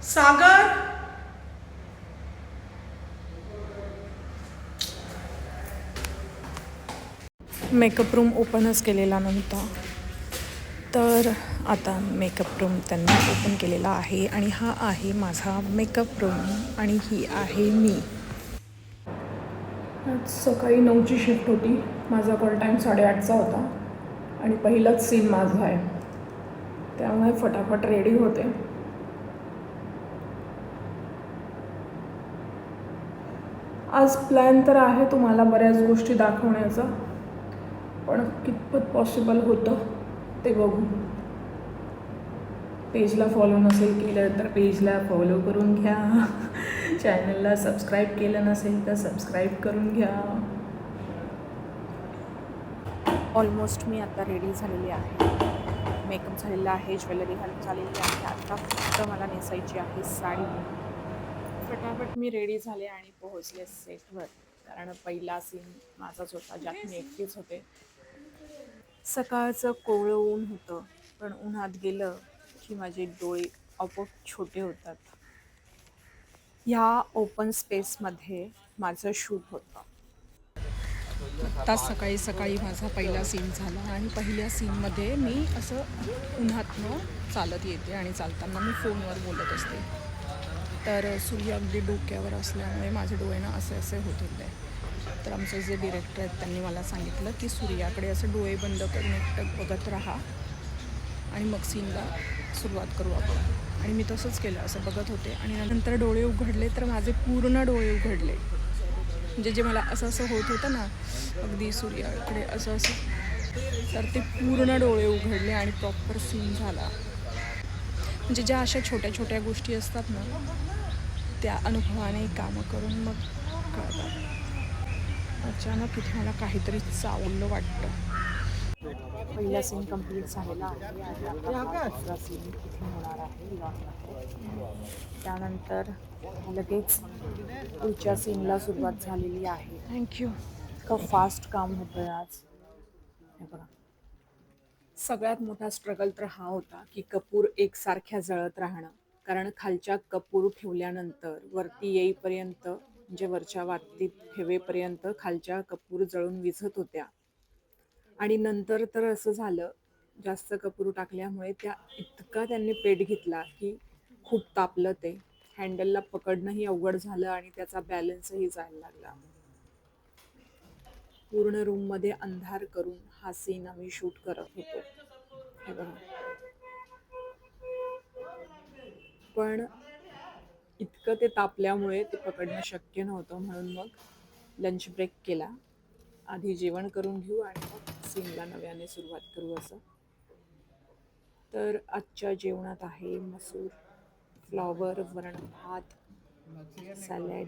सागर, makeup room ओपनच केलेला नव्हता, तर आता मेकअप रूम त्यांनी ओपन केलेला आहे आणि हा आहे माझा मेकअप रूम आणि ही आहे मी. आज सकाळी 9ची शिफ्ट होती. माझा कॉल टाईम 8:30चा होता आणि पहिलाच सीन माझा आहे, त्यामुळे फटाफट रेडी होते. आज प्लॅन तर आहे तुम्हाला बऱ्याच गोष्टी दाखवण्याचा, पण कितपत पॉसिबल होतं ते बघू. पेजला फॉलो नसेल केलं तर पेजला फॉलो करून घ्या. चॅनलला सबस्क्राईब केलं नसेल तर सबस्क्राईब करून घ्या. ऑलमोस्ट मी आता रेडी झालेली आहे. मेकअप झालेला आहे, ज्वेलरी घालून झालेली आहे. आता फक्त मला नेसायची आहे साडी. फटाफट मी रेडी झाले आणि पोहोचले सेटवर, कारण पहिला सीन माझाच होता ज्यात मी एकटीच होते. सकाळचं कोवळं ऊन होतं, पण उन्हात गेलं की माझे डोळे आपोआप छोटे होतात. ह्या ओपन स्पेसमध्ये माझं शूट होतं. आत्ताच सकाळी सकाळी माझा पहिला सीन झाला आणि पहिल्या सीनमध्ये मी असं उन्हातनं चालत येते आणि चालताना मी फोनवर बोलत असते. तर सूर्य अगदी डोक्यावर असल्यामुळे माझे डोळे ना असे असे होत होते. तर आमचे जे डिरेक्टर आहेत त्यांनी मला सांगितलं की सूर्याकडे असं डोळे बंद करून एकटक बघत राहा आणि मग सीनला सुरुवात करू आपण. आणि मी तसंच केलं, असं बघत होते आणि नंतर डोळे उघडले तर माझे पूर्ण डोळे उघडले. म्हणजे जे मला असं असं होत होतं ना, अगदी सूर्याकडे असं असं, तर ते पूर्ण डोळे उघडले आणि प्रॉपर सीन झाला. म्हणजे ज्या अशा छोट्या छोट्या गोष्टी असतात ना, त्या अनुभवाने कामं करून मग कळतात. अचानक इथे मला काहीतरी चावलं वाटतं. पहिला सीन कंप्लीट झालेला आहे आणि आता दुसरा सीन इथे होणार आहे लॉनमध्ये. त्यानंतर लगेच पुढच्या सीनला सुरुवात झालेली आहे. थँक्यू. इतकं फास्ट काम होतं आज. हे बघा, सगळ्यात मोठा स्ट्रगल तर हा होता की कपूर एकसारख्या जळत राहणं, कारण खालच्या कपूर ठेवल्यानंतर वरती येईपर्यंत, म्हणजे वरच्या वातीत ठेवेपर्यंत खालच्या कपूर जळून विझत होत्या. आणि नंतर तर असं झालं, जास्त कपूर टाकल्यामुळे त्या इतका त्यांनी पेट घेतला की खूप तापलं ते. हँडलला पकडणंही अवघड झालं आणि त्याचा बॅलन्सही जायला लागला. पूर्ण रूममध्ये अंधार करून हा सीन आम्ही शूट करत होतो. हे बघा, पण इतकं ते तापल्यामुळे ते पकडणं शक्य नव्हतं, म्हणून मग लंच ब्रेक केला. आधी जेवण करून घेऊ आणि मग सीनला नव्याने सुरुवात करू असं. तर आजच्या जेवणात आहे मसूर, फ्लॉवर, वरण भात, सॅलड.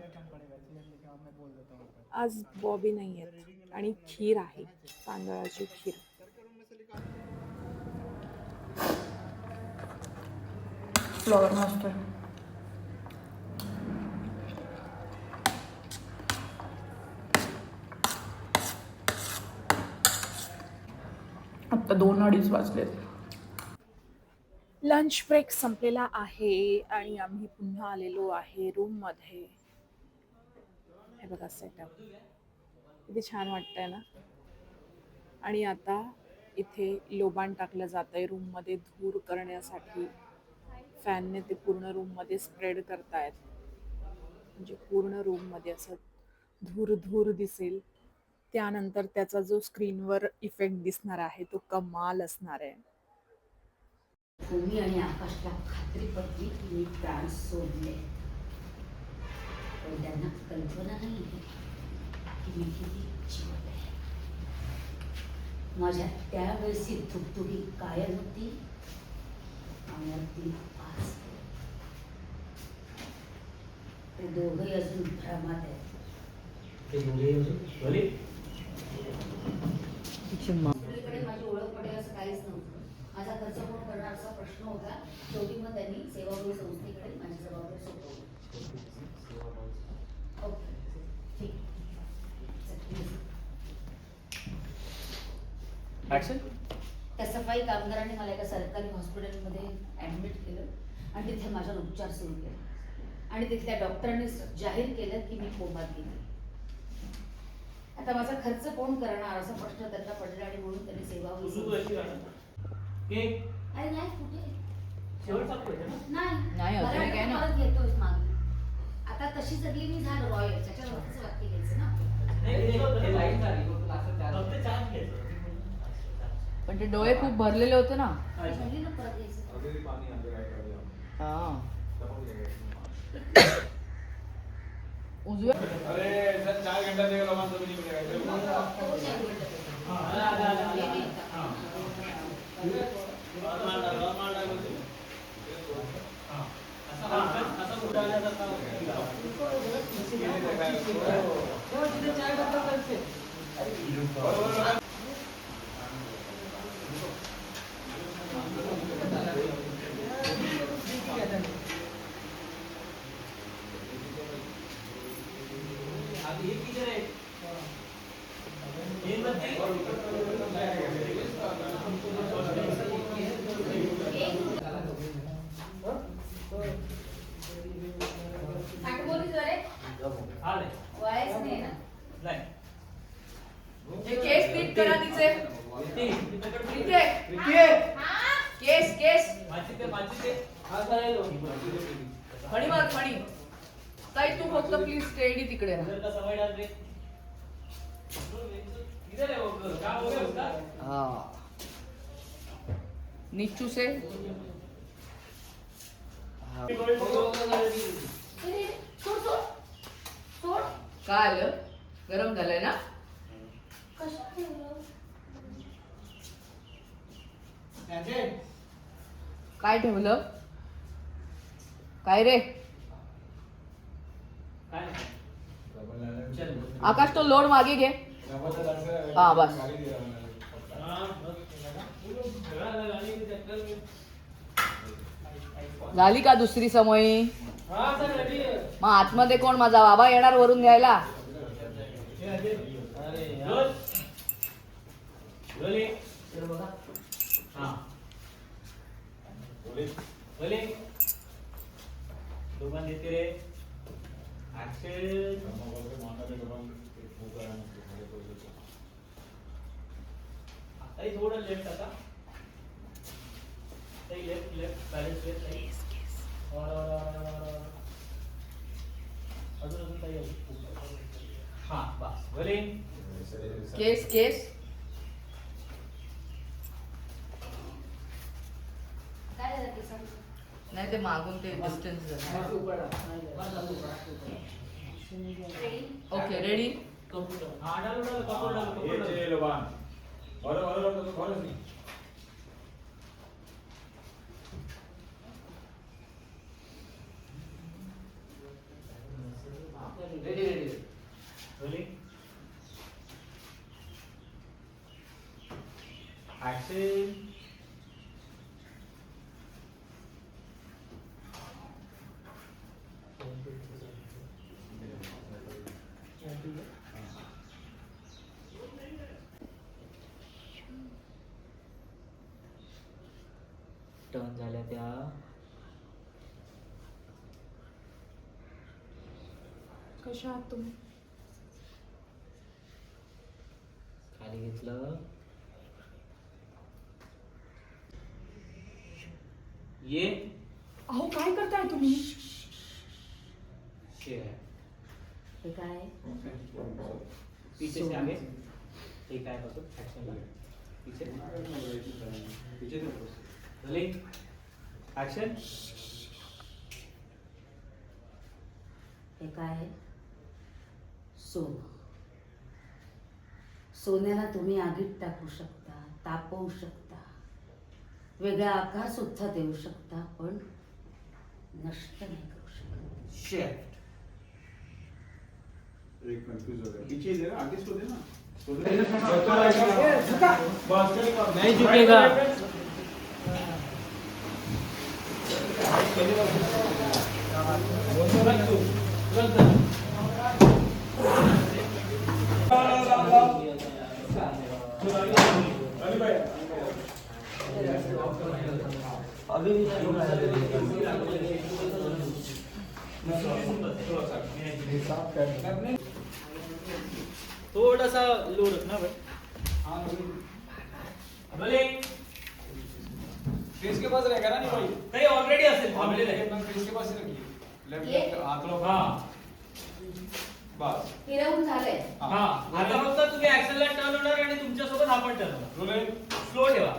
आज बॉबी नाही आहेत आणि खीर आहे, तांदळाची खीर. फ्लॉवर मस्त आहे. आत्ता 2-2:30 वाजलेत. लंच ब्रेक संपलेला आहे आणि आम्ही पुन्हा आलेलो आहे रूममध्ये. हे बघा सेटअप किती छान वाटतंय ना. आणि आता इथे लोबान टाकलं जात आहे रूममध्ये धूर करण्यासाठी. फॅनने ते पूर्ण रूममध्ये स्प्रेड करतायत, म्हणजे पूर्ण रूममध्ये असं धूर धूर दिसेल. त्यानंतर त्याचा जो स्क्रीनवर इफेक्ट दिसणार आहे तो कमाल असणार आहे. भूमी आणि आकाशला खात्री पटली की मी प्राण सोडले, पण त्यांना कल्पना नाही की मी किती जिवंत आहे. माझ्या त्यावेळेसची धुकधुकी कायम होती आणि अगदी आज ते दोघंही अजून भ्रमात आहेत. सगळीकडे माझी ओळख पडेल असं काहीच नव्हतं. माझा खर्च कोण करणार असा प्रश्न होता. शेवटी मग त्यांनी सेवाभावी संस्थेकडे माझी जबाबदारी सोपवली. ओके, ठीक. त्या सफाई कामगारांनी मला एका सरकारी हॉस्पिटलमध्ये ॲडमिट केलं. आणि तिथे माझ्यावर उपचार सुरू केले आणि तिथल्या डॉक्टरांनी जाहीर केलं की मी कोमात गेली. आता माझा खर्च कोण करणार असा प्रश्न त्यांना पडला आणि म्हणून त्यांनी सेवाभावी अरे नाही कुठे नाही, अजून नाही काय ना. परत घेतोय मागे. आता तशी जगली मी झालं रॉयल त्याच्यावरच वाक्य घ्यायचं ना. पण ते डोळे खूप भरलेले होते ना. झाली ना परत घ्यायचं. हा. उजव्या अरे सर 4 घंटा देगा रोमान तो नहीं मिलेगा. वयाच नाही ना. हे केस नीट करा तिचे. इथे. केस केस फणी मार फणी. ताई तू फक्त प्लीज स्टेडी तिकडे राहा. हा. नीचू से हा. सोड सोड सोड. काय आलं? गरम झालंय ना? कशा ठेवलं? काय ठेवलं? काय रे? आकाश तो लोड मागे घे. हाँ, बस. झाली का दुसरी समोई? मग आतमध्ये कोण? माझा बाबा येणार वरून घ्यायला. थोड़ा लेफ्ट आता सही लेफ्ट लेफ्ट बैलेंस लेफ्ट सही और अजून सही हाँ बस बोले केस केस. काय झालं ते सांग. नाही ते मागून ते डिस्टन्स. Okay ready. हाँ डालो डालो कपड़ डालो कपड़ डालो ये लो बान और तो फॉलो नहीं ready ready rolling action turn झाल्या त्या कशा आहात तुम्ही? खाली घेतलं ये अहो काय करताय तुम्ही? शेयर हे काय? पीछे से आगे एक आए बस एक्शन पीछे रोलिंग एक्शन हे काय आहे? सोनं. सोन्याला तुम्ही आगीत टाकू शकता, तापवू शकता, वेगळा आकार सुद्धा देऊ शकता, पण नष्ट नाही करू शकत. शेयर एक कंफ्यूज हो गया पीछे दे आगे इसको देना नहीं झुकेगा थोडासा लो रखना भाई. रोलिंग. फेस के पास रहेगा ना नहीं भाई. काही ऑलरेडी असेल थांबलेलं आहे. फेस के पास ही रखिए. लेफ्ट ये? लेफ्ट हाथ लो. हा बस. फिरवून झालंय. हा आता फक्त तुम्ही ऍक्शनला टर्न होणार आणि तुमच्यासोबत हा पण टर्न होणार. रोलिंग. स्लो ठेवा.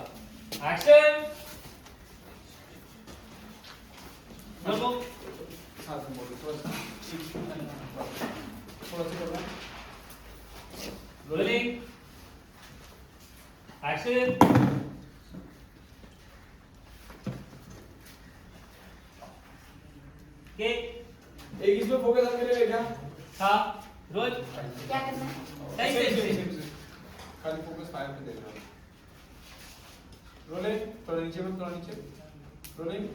ऍक्शन. नको. हाथ मोड़ थोड़ा सा. थोड़ा सा करना. रोलिंग. ऍक्शन. के एक इसमें फोकस आप मेरे क्या. हा रोल. क्या करना है? सही खाली फोकस फायर पे देना. रोलिंग. थोड़ा नीचे में, थोड़ा नीचे. रोलिंग.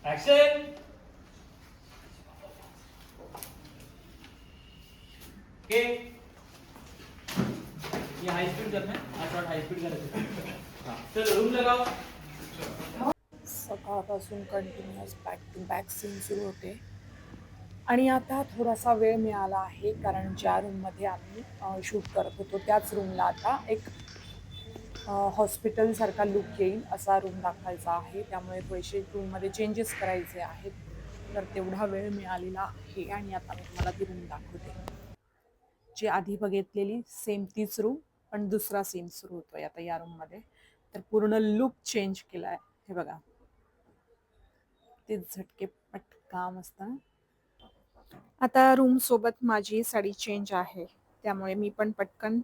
ऍक्शन. के ये हाई स्पीड करना है. हा शॉट हाई स्पीड करायचा. चल रूम लगाओ. सकाळपासून continuous back to back scene सुरू होते आणि आता थोडासा वेळ मिळाला आहे कारण ज्या रूममध्ये आम्ही शूट करत होतो त्याच रूमला आता एक हॉस्पिटलसारखा लुक येईल असा रूम दाखवायचा आहे. त्यामुळे थोडेसे रूममध्ये चेंजेस करायचे आहेत. तर तेवढा वेळ मिळालेला आहे आणि आता मी तुम्हाला ती रूम दाखवते. जी आधी बघितलेली सेम तीच रूम पण दुसरा सीन सुरू होतोय आता या रूममध्ये. तर पूर्ण लुक चेंज केला आहे. हे बघा ते झटके पटका मस्त. आता रूम सोबत माझी साडी चेंज आहे त्यामुळे मी पण पटकन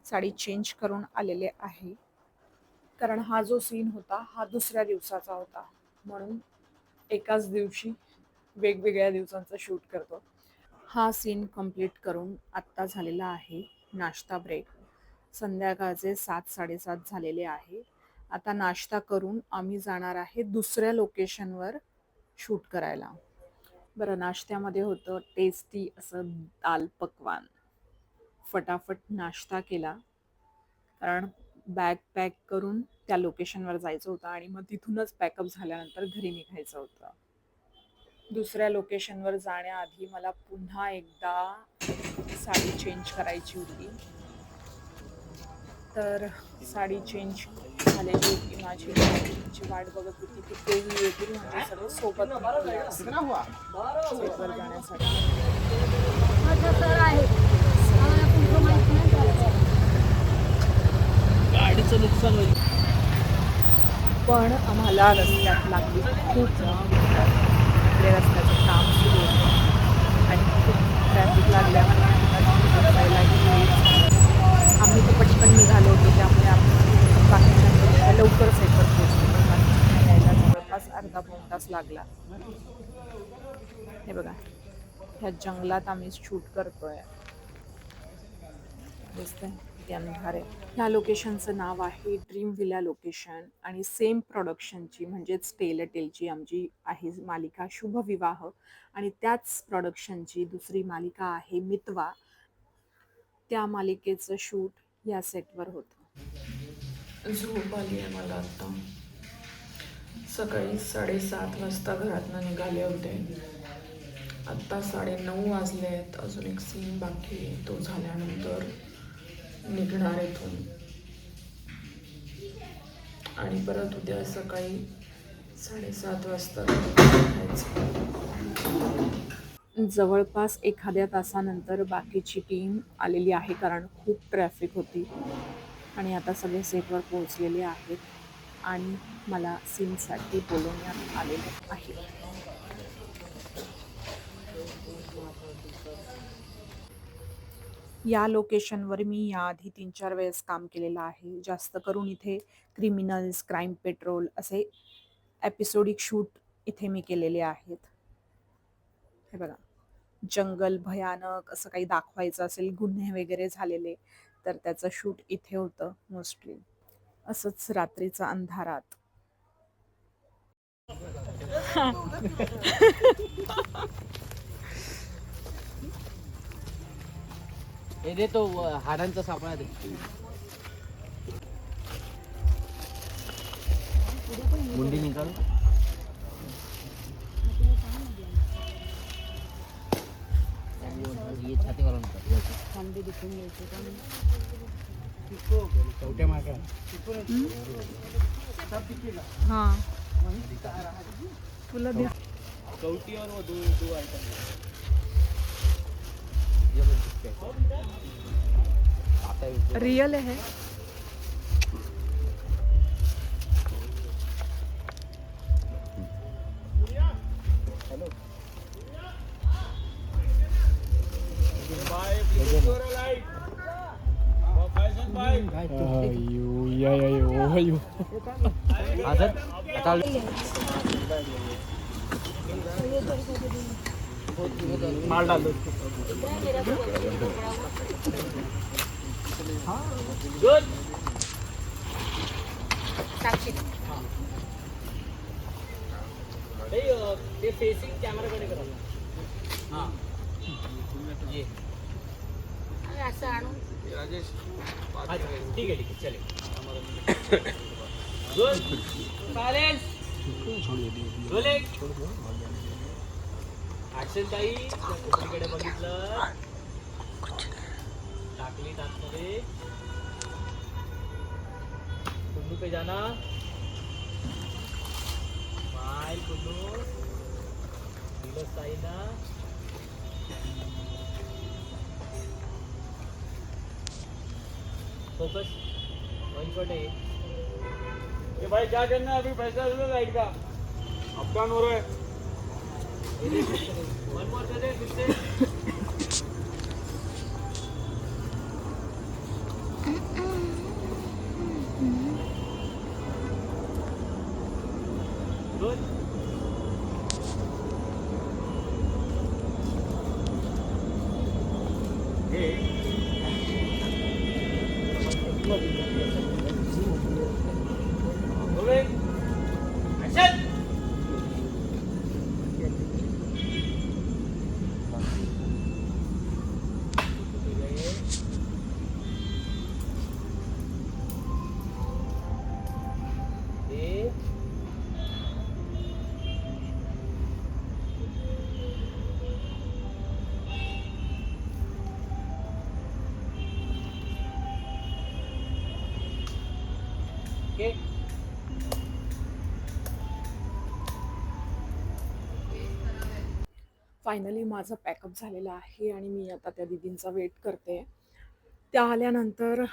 साडी चेंज करून आलेले आहे कारण हा जो सीन होता हा दुसऱ्या दिवसाचा होता म्हणून एकाच दिवशी वेगवेगळ्या दिवसांचा शूट करतो. हा सीन कंप्लीट करून आत्ता झालेला आहे नाश्ता ब्रेक. संध्याकाळचे 7:30 झालेले आहे. आता नाश्ता करून आम्ही जाणार आहे दुसऱ्या लोकेशनवर शूट करायला. बरं नाश्त्यामध्ये होतं टेस्टी असं दाल पकवान. फटाफट नाश्ता केला कारण बॅग पॅक करून त्या लोकेशनवर जायचं होतं आणि मग तिथूनच पॅकअप झाल्यानंतर घरी निघायचं होतं. दुसऱ्या लोकेशनवर जाण्याआधी मला पुन्हा एकदा साडी चेंज करायची होती. तर साडी चेंज झालेली होती माझी. ची वाट बघत होती की तेही येतील म्हणजे सगळे सोबत सेटवर जाण्यासाठी. गाडीचं नुकसान होईल. पण आम्हाला रस्त्यात लागली खूप इकडे रस्त्याचं काम सुरू होतं आणि खूप ट्रॅफिक लागल्यामुळे आम्ही तर पटकन निघालो होतो त्यामुळे आम्ही बाकीच्या लवकर सेटवर पोहोचलो. पण बाकीच्या यायला जवळपास अर्धा पाऊण तास लागला. हे बघा ह्या जंगलात आम्ही शूट करतोय. दिसतंय किती अंधार आहे. ह्या लोकेशनचं नाव आहे ड्रीम विला लोकेशन आणि सेम प्रोडक्शनची म्हणजेच टेलची आमची आहे मालिका शुभविवाह आणि त्याच प्रोडक्शनची दुसरी मालिका आहे मितवा. त्या मालिकेचं शूट या सेटवर होतं. झोप आली आहे मला आत्ता. सकाळी 7:30 वाजता घरातनं निघाले होते. आत्ता 9:30 वाजले आहेत. अजून एक सीन बाकी आहे. तो झाल्यानंतर निघणार इथून आणि परत उद्या सकाळी 7:30 वाजता निघायचं. जवळपास एखाद्या तासानंतर बाकीची टीम आलेली आहे कारण खूप ट्रॅफिक होती आणि आता सगळे सेटवर पोहोचलेले आहेत आणि मला सीनसाठी बोलवण्यात आलेले आहे. या लोकेशनवर मी याआधी 3-4 वेळेस काम केलेलं आहे. जास्त करून इथे क्रिमिनल्स, क्राईम पेट्रोल असे एपिसोडिक शूट इथे मी केलेले आहेत. हे बघा जंगल भयानक असं काही दाखवायचं असेल गुन्हे वगैरे झालेले तर त्याचं शूट इथे होतं मोस्टली. असंच रात्रीच्या अंधारात. हे दे तो हाडांचा सापळा दे. मुंडी निकाल. हाँ तुला दे कौटी और वो दो दो आइटम रियल है माल डाल दो गुड ते फेसिंग कॅमेरा कडे करा हां ये असं आणून अच्छा ठीक आहे चलेल गुड सायलेंस रोलिंग ऍक्शन ताई त्या कोपरीकडे बघितलं टाकली आतमध्ये कुल्लू पे जाना स्माइल कुल्लू दिलं साईना फोकस वन शॉट है ये भाई क्या करना है अभी पैसा दे दो लाइट का अब कौन हो रहा है वन मोर दे दे फिर से good rolling action okay finally माझं पॅकअप झालेलं आहे आणि मी आता त्या दीदींचा वेट करते. त्या आल्यानंतर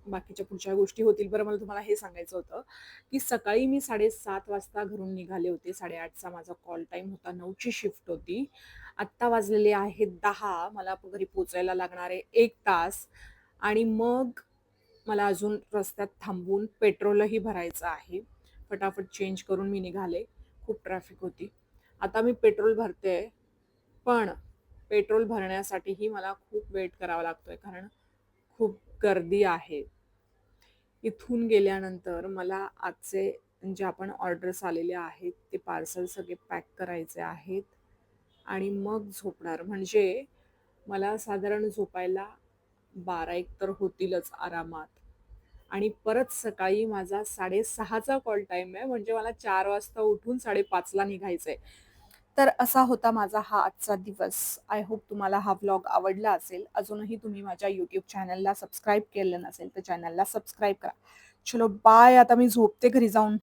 बाकीच्या पुढच्या गोष्टी होतील. बरं मला तुम्हाला हे सांगायचं होतं की सकाळी मी 7:30 वाजता घरून निघाले होते. 8:30चा माझा कॉल टाईम होता. 9ची शिफ्ट होती. आत्ता वाजलेले आहेत 10. मला घरी पोचायला लागणार आहे 1 तास आणि मग मला अजून रस्त्यात थांबून पेट्रोलही भरायचं आहे. फटाफट चेंज करून मी निघाले. खूप ट्रॅफिक होती. आता मी पेट्रोल भरते पण पेट्रोल भरण्यासाठीही मला खूप वेट करावा लागतोय कारण खूप गर्दी आहे. इथून गेल्यानंतर मला आजचे ज्या पण ऑर्डर्स आलेल्या आहेत ते पार्सल सगळे पॅक करायचे आहेत आणि मग झोपणार. म्हणजे मला साधारण झोपायला 12-1 तर होतीलच आरामात आणि परत सकाळी माझा 6:30चा कॉल टाईम आहे. म्हणजे मला 4 वाजता उठून 5:30ला निघायचंय. तर असा होता माझा हा आजचा दिवस. आय होप तुम्हाला हा व्लॉग आवडला असेल. अजूनही तुम्ही माझ्या यूट्यूब चॅनलला सबस्क्राईब केलं नसेल तर चॅनलला सबस्क्राईब करा. चलो बाय. आता मी झोपते घरी जाऊन.